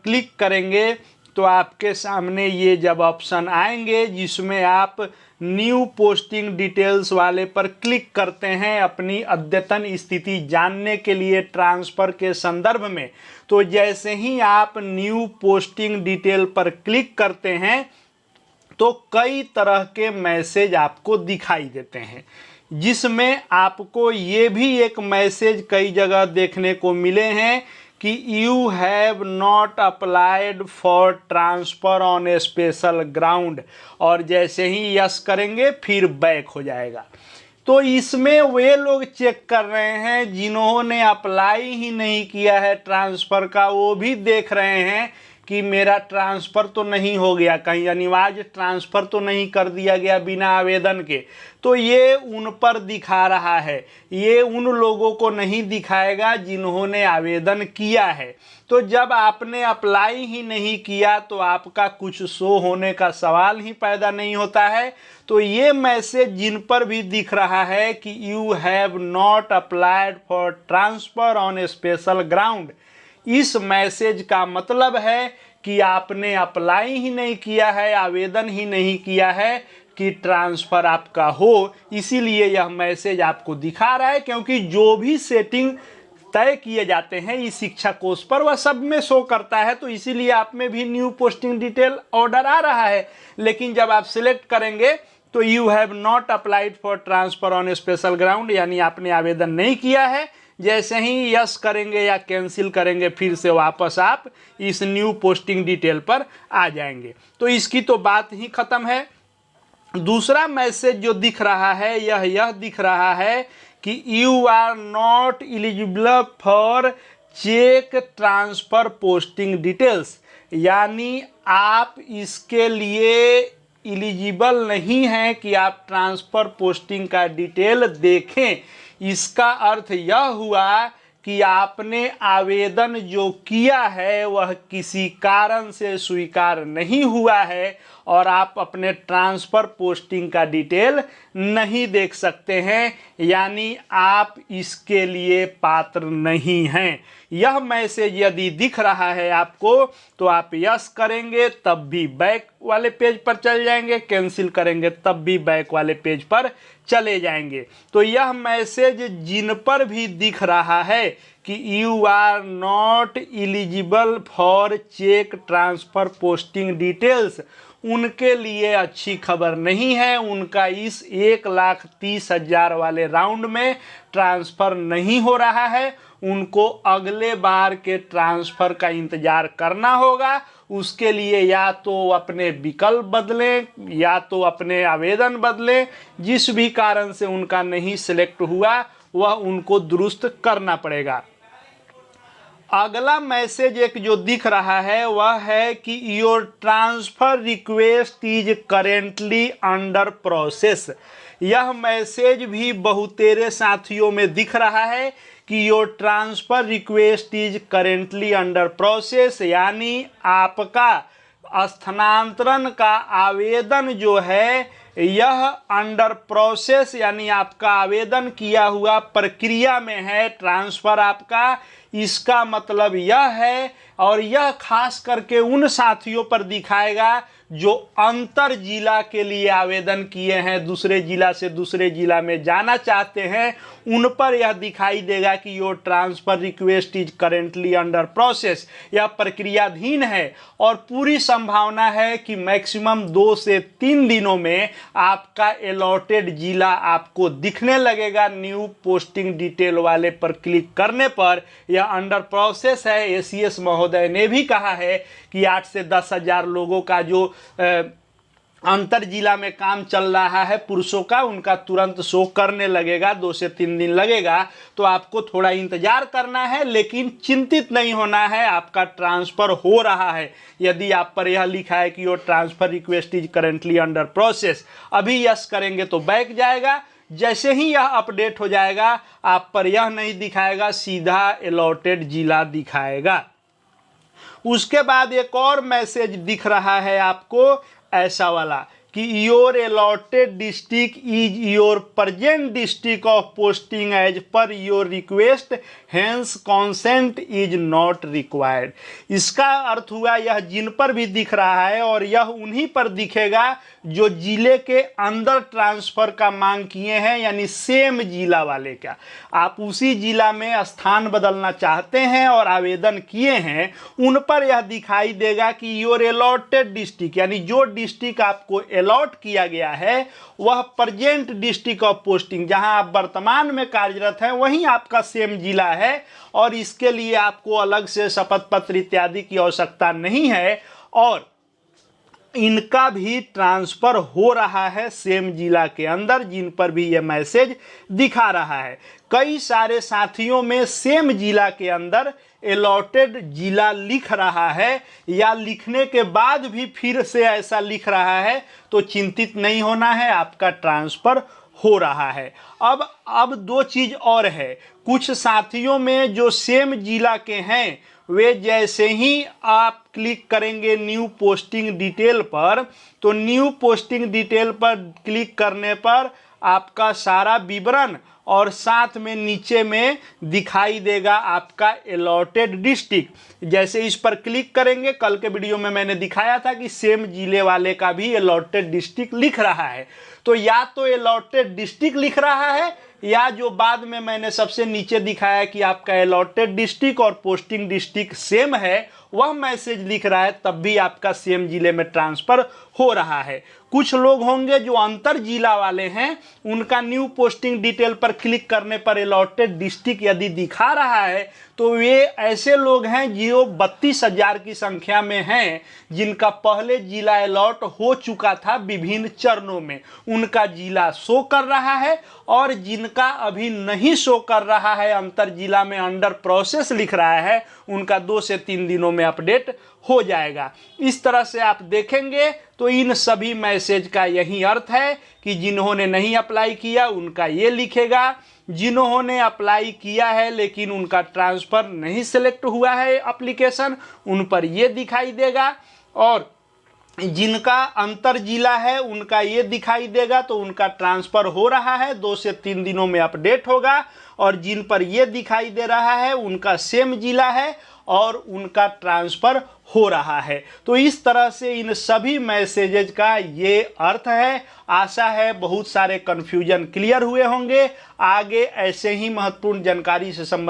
Click करेंगे तो आपके सामने ये जब ऑप्शन आएंगे जिसमें आप न्यू पोस्टिंग डिटेल्स वाले पर क्लिक करते हैं अपनी अद्यतन स्थिति जानने के लिए ट्रांसफ़र के संदर्भ में, तो जैसे ही आप न्यू पोस्टिंग डिटेल पर क्लिक करते हैं तो कई तरह के मैसेज आपको दिखाई देते हैं, जिसमें आपको ये भी एक मैसेज कई जगह देखने को मिले हैं कि you have not applied for transfer on A special ground, और जैसे ही यस करेंगे फिर बैक हो जाएगा। तो इसमें वे लोग चेक कर रहे हैं जिन्होंने अप्लाई ही नहीं किया है ट्रांसफ़र का, वो भी देख रहे हैं कि मेरा ट्रांसफ़र तो नहीं हो गया, कहीं अनिवार्य ट्रांसफ़र तो नहीं कर दिया गया बिना आवेदन के। तो ये उन पर दिखा रहा है, ये उन लोगों को नहीं दिखाएगा जिन्होंने आवेदन किया है। तो जब आपने अप्लाई ही नहीं किया तो आपका कुछ शो होने का सवाल ही पैदा नहीं होता है। तो ये मैसेज जिन पर भी दिख रहा है कि you have not applied for transfer on A special ground, इस मैसेज का मतलब है कि आपने अप्लाई ही नहीं किया है, आवेदन ही नहीं किया है कि ट्रांसफ़र आपका हो। इसीलिए यह मैसेज आपको दिखा रहा है, क्योंकि जो भी सेटिंग तय किए जाते हैं इस शिक्षा कोष पर वह सब में शो करता है। तो इसीलिए आप में भी न्यू पोस्टिंग डिटेल ऑर्डर आ रहा है, लेकिन जब आप सिलेक्ट करेंगे तो you have not applied for transfer on A special ground, यानी आपने आवेदन नहीं किया है। जैसे ही यस करेंगे या कैंसिल करेंगे फिर से वापस आप इस न्यू पोस्टिंग डिटेल पर आ जाएंगे। तो इसकी तो बात ही ख़त्म है। दूसरा मैसेज जो दिख रहा है यह दिख रहा है कि you are not eligible for check transfer posting details, यानी आप इसके लिए एलिजिबल नहीं हैं कि आप ट्रांसफ़र पोस्टिंग का डिटेल देखें। इसका अर्थ यह हुआ कि आपने आवेदन जो किया है वह किसी कारण से स्वीकार नहीं हुआ है और आप अपने ट्रांसफ़र पोस्टिंग का डिटेल नहीं देख सकते हैं, यानी आप इसके लिए पात्र नहीं हैं। यह मैसेज यदि दिख रहा है आपको तो आप यस करेंगे तब भी बैक वाले पेज पर चल जाएंगे, कैंसिल करेंगे तब भी बैक वाले पेज पर चले जाएंगे। तो यह मैसेज जिन पर भी दिख रहा है कि you are not eligible for check transfer posting details, उनके लिए अच्छी खबर नहीं है। उनका इस 1,30,000 वाले राउंड में ट्रांसफ़र नहीं हो रहा है। उनको अगले बार के ट्रांसफ़र का इंतज़ार करना होगा। उसके लिए या तो अपने विकल्प बदलें या तो अपने आवेदन बदलें। जिस भी कारण से उनका नहीं सिलेक्ट हुआ वह उनको दुरुस्त करना पड़ेगा। अगला मैसेज एक जो दिख रहा है वह है कि your transfer request is currently under process. यह मैसेज भी बहुतेरे साथियों में दिख रहा है कि your transfer request is currently under process, यानी आपका स्थानांतरण का आवेदन जो है यह अंडर प्रोसेस, यानी आपका आवेदन किया हुआ प्रक्रिया में है ट्रांसफ़र आपका। इसका मतलब यह है, और यह खास करके उन साथियों पर दिखाएगा जो अंतर जिला के लिए आवेदन किए हैं, दूसरे जिला से दूसरे जिला में जाना चाहते हैं, उन पर यह दिखाई देगा कि your transfer request is currently under process. यह प्रक्रियाधीन है और पूरी संभावना है कि मैक्सिमम 2 से 3 दिनों में आपका अलॉटेड जिला आपको दिखने लगेगा। न्यू पोस्टिंग डिटेल वाले पर क्लिक करने पर यह अंडर प्रोसेस है। एसीएस महोदय ने भी कहा है कि 8 से 10,000 लोगों का जो अंतर जिला में काम चल रहा है पुरुषों का, उनका तुरंत शो करने लगेगा। 2 से 3 दिन लगेगा, तो आपको थोड़ा इंतजार करना है, लेकिन चिंतित नहीं होना है, आपका ट्रांसफ़र हो रहा है। यदि आप पर यह लिखा है कि your transfer request is currently under process, अभी यस करेंगे तो बैक जाएगा। जैसे ही यह अपडेट हो जाएगा आप पर यह नहीं दिखाएगा, सीधा अलॉटेड जिला दिखाएगा। उसके बाद एक और मैसेज दिख रहा है आपको ऐसा वाला कि your allotted district is your present district of posting as per your request, hence consent is not required. इसका अर्थ हुआ यह जिन पर भी दिख रहा है और यह उन्हीं पर दिखेगा जो जिले के अंदर ट्रांसफर का मांग किए हैं, यानी सेम जिला वाले का। आप उसी जिला में स्थान बदलना चाहते हैं और आवेदन किए हैं, उन पर यह दिखाई देगा कि योर अलॉटेड डिस्ट्रिक्ट, यानी जो डिस्ट्रिक्ट आपको अलॉट किया गया है वह प्रेजेंट डिस्ट्रिक्ट ऑफ पोस्टिंग, जहां आप वर्तमान में कार्यरत हैं वहीं आपका सेम जिला है और इसके लिए आपको अलग से शपथ पत्र इत्यादि की आवश्यकता नहीं है और इनका भी ट्रांसफर हो रहा है सेम जिला के अंदर, जिन पर भी ये मैसेज दिखा रहा है। कई सारे साथियों में सेम जिला के अंदर अलॉटेड जिला लिख रहा है या लिखने के बाद भी फिर से ऐसा लिख रहा है, तो चिंतित नहीं होना है, आपका ट्रांसफर हो रहा है। अब दो चीज और है, कुछ साथियों में जो सेम जिला के हैं वे जैसे ही आप क्लिक करेंगे न्यू पोस्टिंग डिटेल पर, तो न्यू पोस्टिंग डिटेल पर क्लिक करने पर आपका सारा विवरण और साथ में नीचे में दिखाई देगा आपका अलॉटेड डिस्ट्रिक्ट। जैसे इस पर क्लिक करेंगे, कल के वीडियो में मैंने दिखाया था कि सेम जिले वाले का भी अलॉटेड डिस्ट्रिक्ट लिख रहा है, तो या तो अलॉटेड डिस्ट्रिक्ट लिख रहा है या जो बाद में मैंने सबसे नीचे दिखाया कि आपका अलॉटेड डिस्ट्रिक्ट और पोस्टिंग डिस्ट्रिक्ट सेम है, वह मैसेज लिख रहा है, तब भी आपका सेम जिले में ट्रांसफर हो रहा है। कुछ लोग होंगे जो अंतर जिला वाले हैं, उनका न्यू पोस्टिंग डिटेल पर क्लिक करने पर अलॉटेड डिस्ट्रिक्ट यदि दिखा रहा है, तो वे ऐसे लोग हैं जो 32,000 की संख्या में हैं, जिनका पहले जिला अलॉट हो चुका था विभिन्न चरणों में, उनका जिला शो कर रहा है, और जिनका अभी नहीं शो कर रहा है, अंतर जिला में अंडर प्रोसेस लिख रहा है, उनका 2 से 3 दिनों में अपडेट हो जाएगा। इस तरह से आप देखेंगे तो इन सभी मैसेज का यही अर्थ है कि जिन्होंने नहीं अप्लाई किया उनका ये लिखेगा, जिन्होंने अप्लाई किया है लेकिन उनका ट्रांसफ़र नहीं सिलेक्ट हुआ है एप्लीकेशन, उन पर ये दिखाई देगा, और जिनका अंतर जिला है उनका ये दिखाई देगा, तो उनका ट्रांसफ़र हो रहा है, 2 से 3 दिनों में अपडेट होगा। और जिन पर ये दिखाई दे रहा है उनका सेम जिला है और उनका ट्रांसफ़र हो रहा है। तो इस तरह से इन सभी मैसेजेज का ये अर्थ है। आशा है बहुत सारे कन्फ्यूजन क्लियर हुए होंगे। आगे ऐसे ही महत्वपूर्ण जानकारी से संबंधित